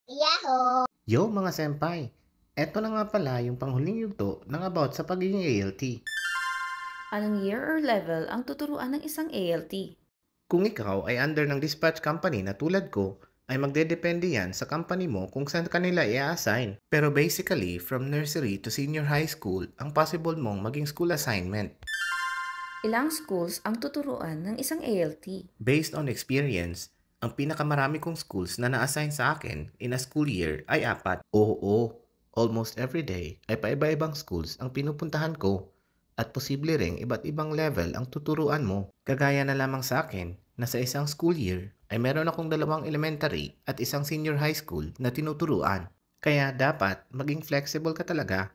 Yahoo! Yo mga senpai! Eto na nga pala yung panghuling yugto ng about sa pagiging ALT. Anong year or level ang tuturuan ng isang ALT? Kung ikaw ay under ng dispatch company na tulad ko, ay magdedepende yan sa company mo kung saan kanila i-assign. Pero basically, from nursery to senior high school, ang possible mong maging school assignment. Ilang schools ang tuturuan ng isang ALT? Based on experience, ang pinakamarami kong schools na na-assign sa akin in a school year ay 4. Oo, almost every day ay paiba-ibang schools ang pinupuntahan ko at posible ring iba't ibang level ang tuturuan mo. Kagaya na lamang sa akin na sa isang school year ay meron akong 2 elementary at isang senior high school na tinuturuan. Kaya dapat maging flexible ka talaga.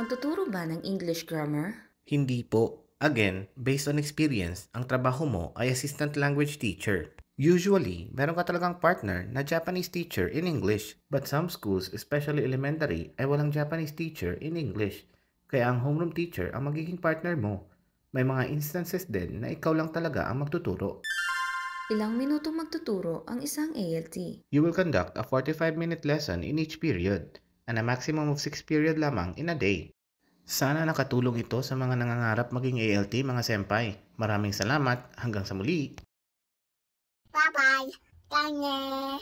Magtuturo ba ng English grammar? Hindi po. Again, based on experience, ang trabaho mo ay assistant language teacher. Usually, meron ka talagang partner na Japanese teacher in English. But some schools, especially elementary, ay walang Japanese teacher in English. Kaya ang homeroom teacher ang magiging partner mo. May mga instances din na ikaw lang talaga ang magtuturo. Ilang minuto magtuturo ang isang ALT? You will conduct a 45-minute lesson in each period and a maximum of 6 period lamang in a day. Sana nakatulong ito sa mga nangangarap maging ALT mga senpai. Maraming salamat. Hanggang sa muli. Bye-bye! Kanye!